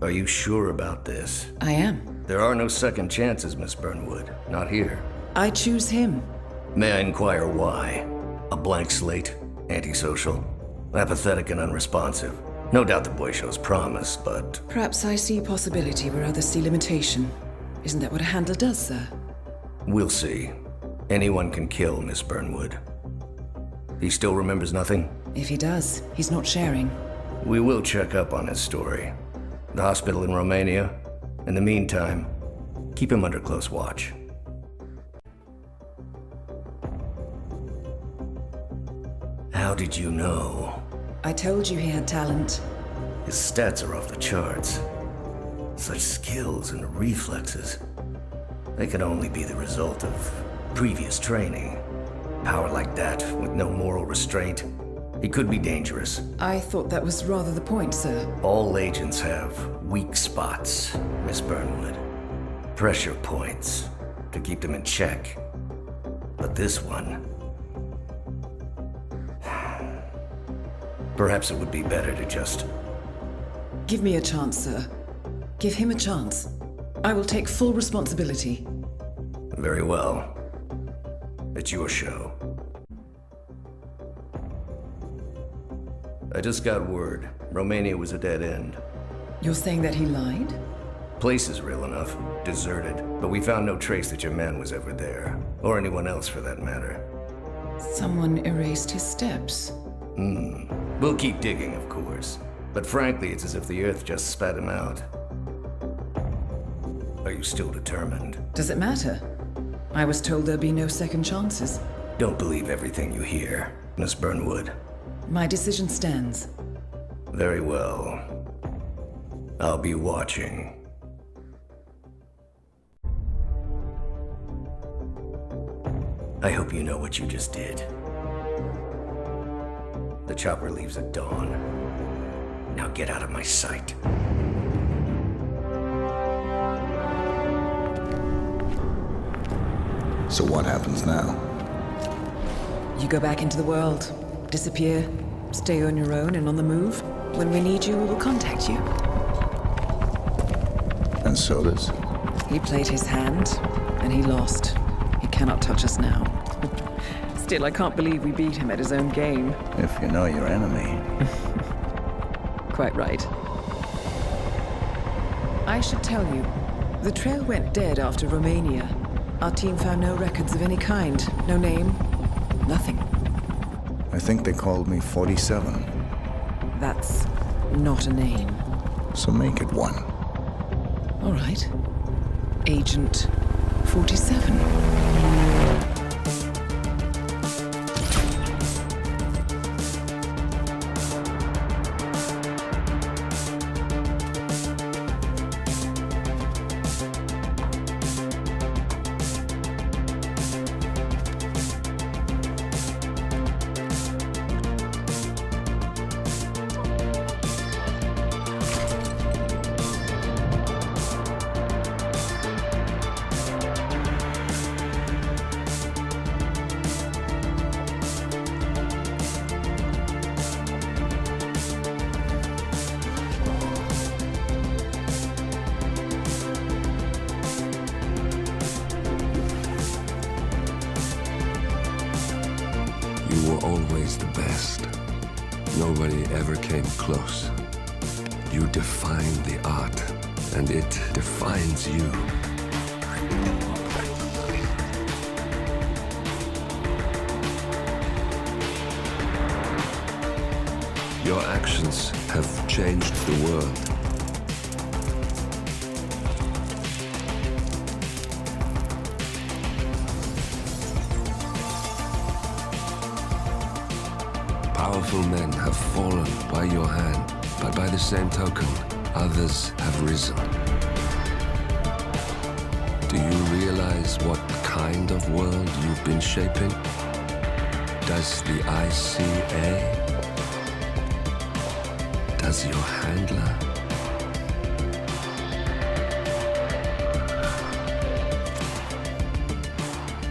Are you sure about this? I am. There are no second chances, Miss Burnwood. Not here. I choose him. May I inquire why? A blank slate? Antisocial? Apathetic and unresponsive? No doubt the boy shows promise, but... Perhaps I see possibility where others see limitation. Isn't that what a handler does, sir? We'll see. Anyone can kill Miss Burnwood. He still remembers nothing? If he does, he's not sharing. We will check up on his story. The hospital in Romania. In the meantime, keep him under close watch. How did you know? I told you he had talent. His stats are off the charts. Such skills and reflexes. They can only be the result of previous training. Power like that, with no moral restraint, he could be dangerous. I thought that was rather the point, sir. All agents have weak spots, Miss Burnwood. Pressure points to keep them in check. But this one... Perhaps it would be better to just... Give me a chance, sir. Give him a chance. I will take full responsibility. Very well. It's your show. I just got word. Romania was a dead end. You're saying that he lied? Place is real enough. Deserted. But we found no trace that your man was ever there. Or anyone else for that matter. Someone erased his steps. We'll keep digging, of course. But frankly, it's as if the Earth just spat him out. Are you still determined? Does it matter? I was told there'd be no second chances. Don't believe everything you hear, Miss Burnwood. My decision stands. Very well. I'll be watching. I hope you know what you just did. The chopper leaves at dawn. Now get out of my sight. So what happens now? You go back into the world, disappear, stay on your own and on the move. When we need you, we will contact you. And so does? He played his hand, and he lost. He cannot touch us now. Still, I can't believe we beat him at his own game. If you know your enemy. Quite right. I should tell you, the trail went dead after Romania. Our team found no records of any kind. No name, nothing. I think they called me 47. That's not a name. So make it one. All right. Agent 47. You were always the best. Nobody ever came close. You defined the art, and it defines you. Your actions have changed the world. Powerful men have fallen by your hand, but by the same token, others have risen. Do you realize what kind of world you've been shaping? Does the ICA? Does your handler?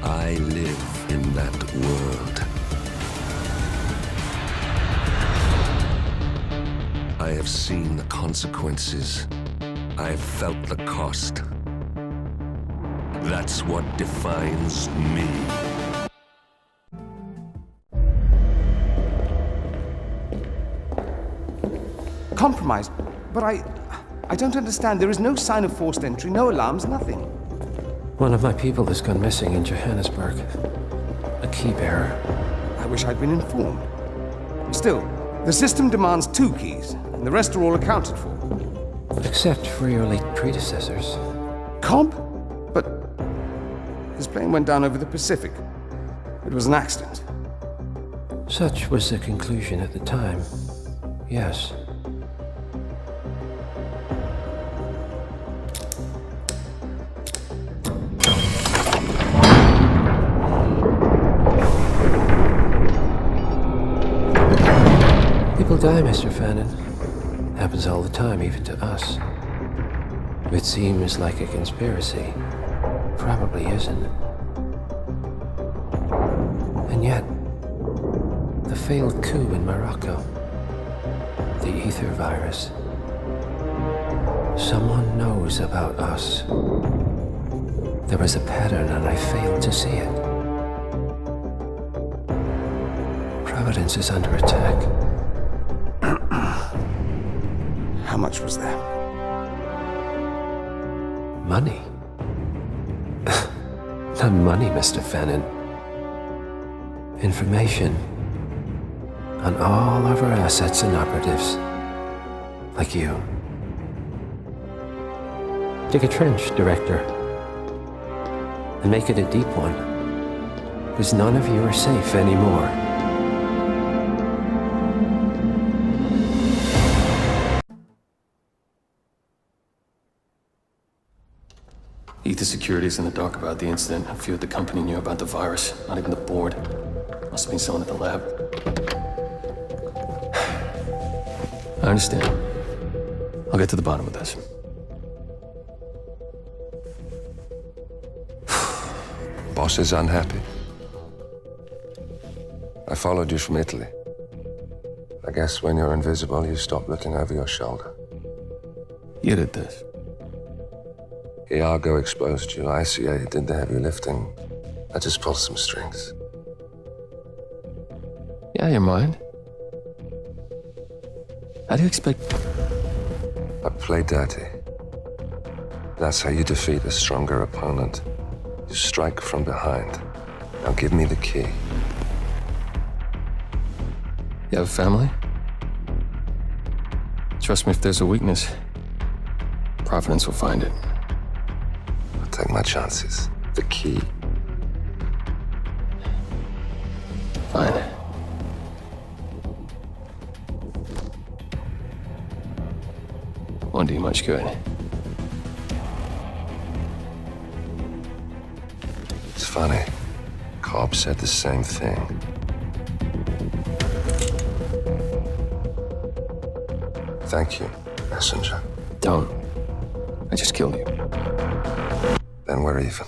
I live in that world. I have seen the consequences I've felt the cost. That's what defines me. Compromised? But I don't understand. There is no sign of forced entry, no alarms, nothing. One of my people has gone missing in Johannesburg. A key bearer. I wish I'd been informed. Still, the system demands 2 keys, and the rest are all accounted for. Except for your late predecessors. Cobb? But his plane went down over the Pacific. It was an accident. Such was the conclusion at the time. Yes. People die, Mr. Fannin. Happens all the time, even to us. It seems like a conspiracy. Probably isn't. And yet, the failed coup in Morocco, the ether virus. Someone knows about us. There was a pattern and I failed to see it. Providence is under attack. How much was there? Money? Not money, Mr. Fannin. Information on all of our assets and operatives. Like you. Dig a trench, Director. And make it a deep one. Because none of you are safe anymore. Ether Security's in the dark about the incident. A few at the company knew about the virus. Not even the board. Must have been someone at the lab. I understand. I'll get to the bottom of this. Boss is unhappy. I followed you from Italy. I guess when you're invisible, you stop looking over your shoulder. You did this. Iago exposed you. ICA did the heavy lifting. I just pulled some strings. Yeah, you're mine. How do you expect... I play dirty. That's how you defeat a stronger opponent. You strike from behind. Now give me the key. You have a family? Trust me, if there's a weakness, Providence will find it. I'll take my chances. The key. Fine. Won't do you much good. It's funny. Cobb said the same thing. Thank you, messenger. Don't. I just killed you. Then we're even.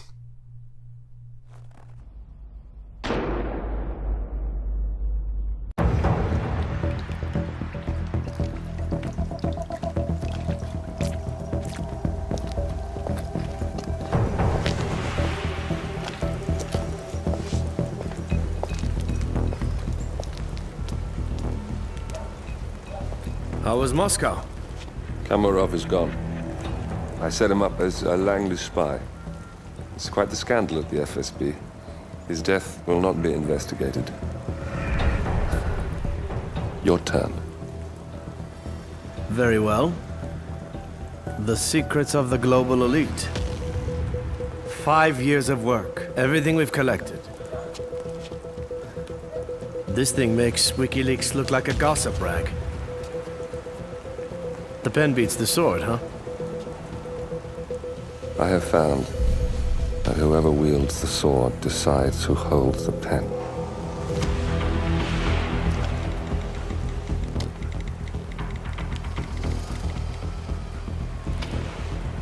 How was Moscow? Kamarov is gone. I set him up as a Langley spy. It's quite the scandal at the FSB. His death will not be investigated. Your turn. Very well. The secrets of the global elite. 5 years of work. Everything we've collected. This thing makes WikiLeaks look like a gossip rag. The pen beats the sword, huh? I have found that whoever wields the sword decides who holds the pen.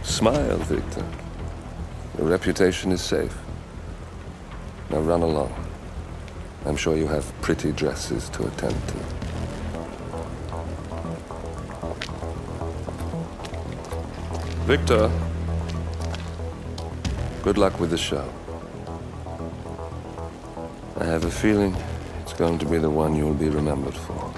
Smile, Victor. Your reputation is safe. Now run along. I'm sure you have pretty dresses to attend to. Victor, good luck with the show. I have a feeling it's going to be the one you'll be remembered for.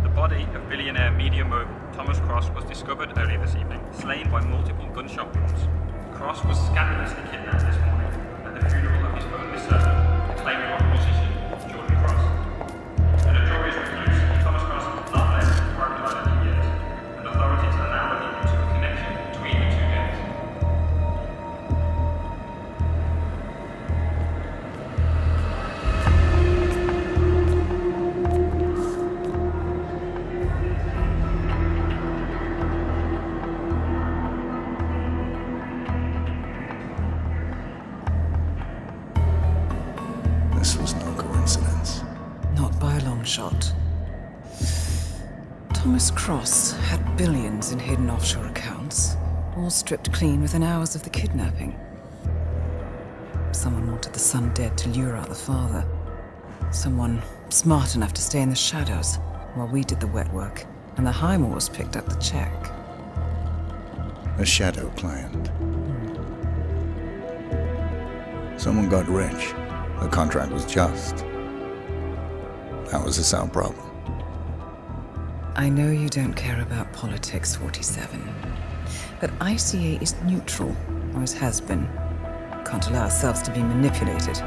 The body of billionaire media mogul Thomas Cross was discovered earlier this evening, slain by multiple gunshot wounds. Cross was scandalously kidnapped this morning at the funeral of his only son, acclaimed rock musician Jordan Cross. A notorious recluse, Thomas Cross has not left the private island in years, and authorities are now looking into a connection between the two deaths. This was no coincidence. Not by a long shot. Thomas Cross had billions in hidden offshore accounts, all stripped clean within hours of the kidnapping. Someone wanted the son dead to lure out the father. Someone smart enough to stay in the shadows while we did the wet work, and the Highmores picked up the check. A shadow client. Someone got rich. The contract was just. How was this our problem? I know you don't care about politics, 47. But ICA is neutral, always has been. Can't allow ourselves to be manipulated.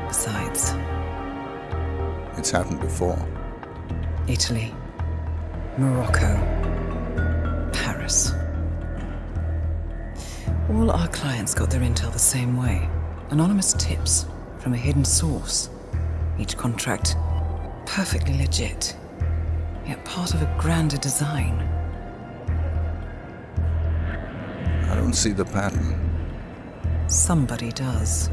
Besides, It's happened before. Italy, Morocco, Paris. All our clients got their intel the same way. Anonymous tips from a hidden source. Each contract perfectly legit, yet part of a grander design. I don't see the pattern. Somebody does.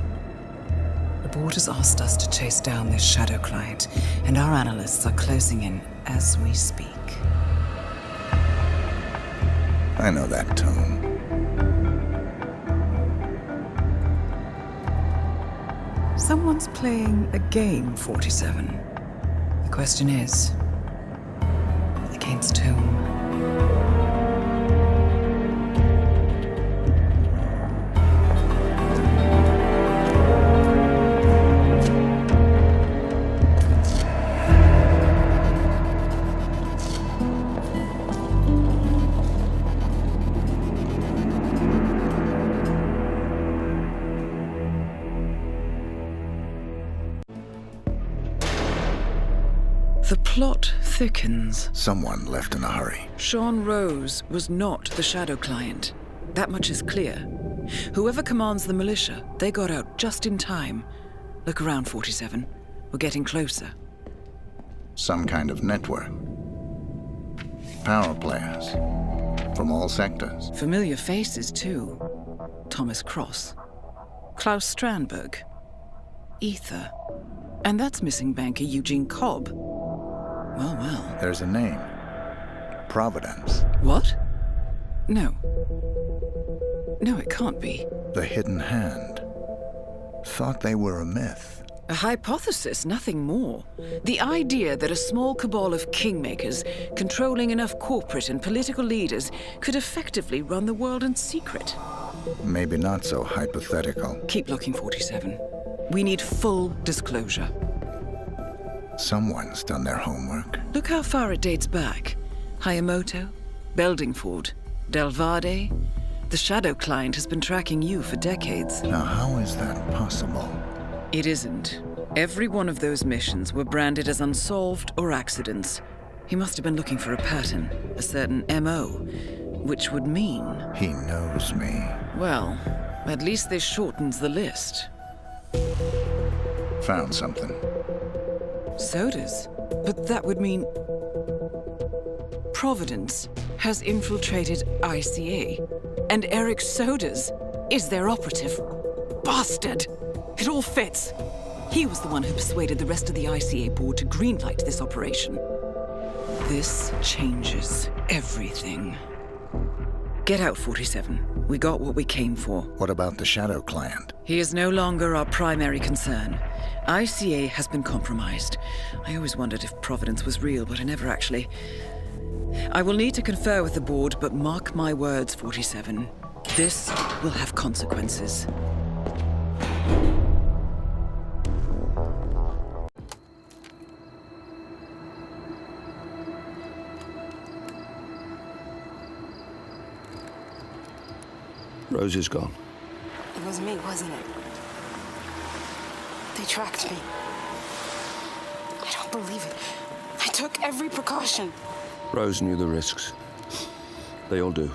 The board has asked us to chase down this shadow client, and our analysts are closing in as we speak. I know that tone. Someone's playing a game, 47. The question is, against whom? The plot thickens. Someone left in a hurry. Sean Rose was not the shadow client. That much is clear. Whoever commands the militia, they got out just in time. Look around, 47. We're getting closer. Some kind of network. Power players. From all sectors. Familiar faces, too. Thomas Cross. Klaus Strandberg. Ether. And that's missing banker Eugene Cobb. Well, well. There's a name. Providence. What? No. No, it can't be. The hidden hand. Thought they were a myth. A hypothesis, nothing more. The idea that a small cabal of kingmakers, controlling enough corporate and political leaders, could effectively run the world in secret. Maybe not so hypothetical. Keep looking, 47. We need full disclosure. Someone's done their homework. Look how far it dates back. Hayamoto, Beldingford, Delvade. The shadow client has been tracking you for decades. Now, how is that possible? It isn't. Every one of those missions were branded as unsolved or accidents. He must have been looking for a pattern, a certain MO, which would mean... He knows me. Well, at least this shortens the list. Found something. Sodas? But that would mean... Providence has infiltrated ICA, and Eric Sodas is their operative. Bastard! It all fits. He was the one who persuaded the rest of the ICA board to greenlight this operation. This changes everything. Get out, 47. We got what we came for. What about the Shadow Clan? He is no longer our primary concern. ICA has been compromised. I always wondered if Providence was real, but I never actually... I will need to confer with the board, but mark my words, 47. This will have consequences. Rose is gone. It was me, wasn't it? They tracked me. I don't believe it. I took every precaution. Rose knew the risks. They all do.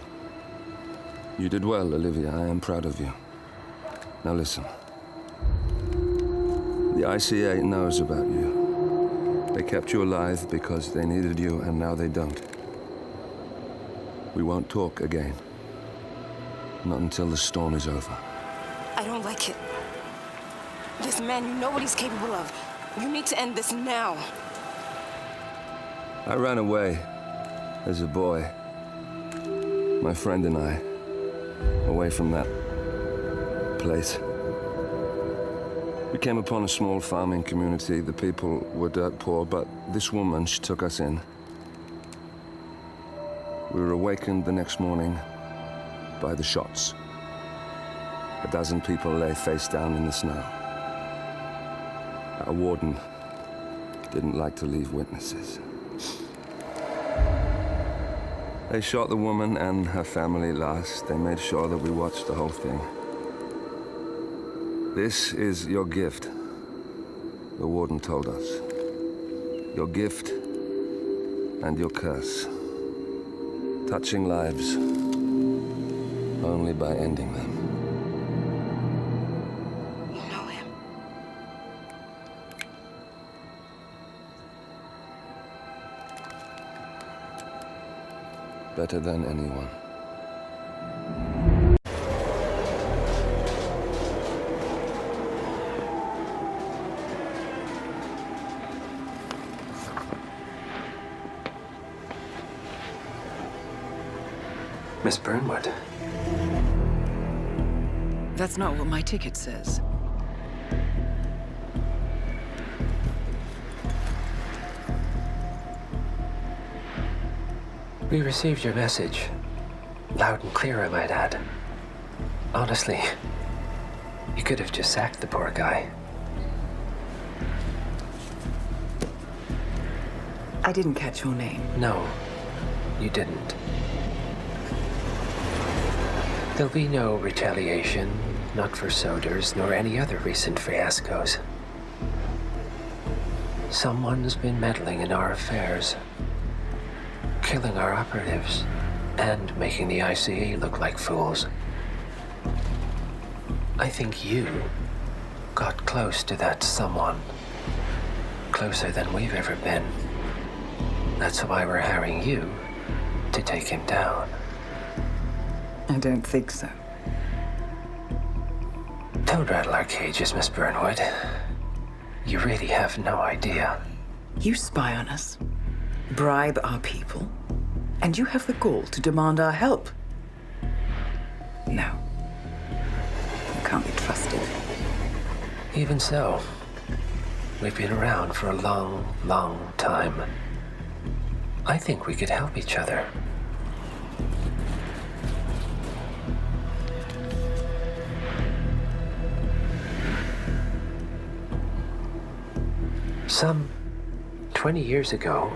You did well, Olivia. I am proud of you. Now listen. The ICA knows about you. They kept you alive because they needed you, and now they don't. We won't talk again. Not until the storm is over. I don't like it. This man, you know what he's capable of. You need to end this now. I ran away as a boy. My friend and I. Away from that place. We came upon a small farming community. The people were dirt poor, but this woman, she took us in. We were awakened the next morning by the shots. A dozen people lay face down in the snow. Our warden didn't like to leave witnesses. They shot the woman and her family last. They made sure that we watched the whole thing. This is your gift, the warden told us. Your gift and your curse. Touching lives only by ending them. You know him. Better than anyone. Miss Burnwood. That's not what my ticket says. We received your message. Loud and clear, I might add. Honestly, you could have just sacked the poor guy. I didn't catch your name. No, you didn't. There'll be no retaliation, not for Soders, nor any other recent fiascos. Someone's been meddling in our affairs, killing our operatives, and making the ICA look like fools. I think you got close to that someone. Closer than we've ever been. That's why we're hiring you to take him down. I don't think so. Don't rattle our cages, Miss Burnwood. You really have no idea. You spy on us, bribe our people, and you have the gall to demand our help. No. You can't be trusted. Even so, we've been around for a long, long time. I think we could help each other. Some 20 years ago,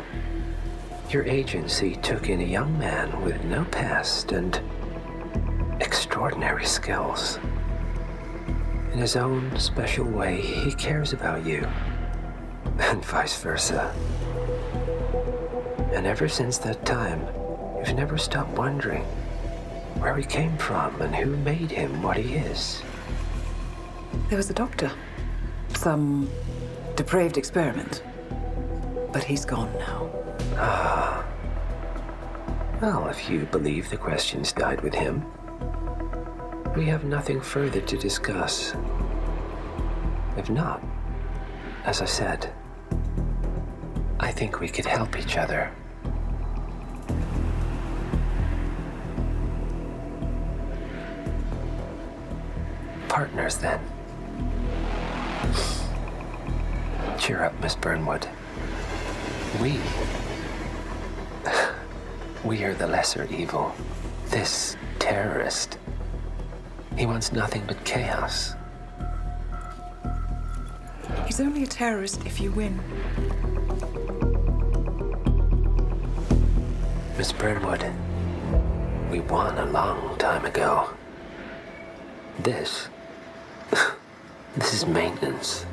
your agency took in a young man with no past and extraordinary skills. In his own special way, he cares about you, and vice versa. And ever since that time, you've never stopped wondering where he came from and who made him what he is. There was a doctor. Some depraved experiment. But he's gone now. Well, if you believe the questions died with him, we have nothing further to discuss. If not, as I said, I think we could help each other. partners then. Cheer up, Miss Burnwood. We are the lesser evil. This terrorist, he wants nothing but chaos. He's only a terrorist if you win. Miss Burnwood, we won a long time ago. This is maintenance.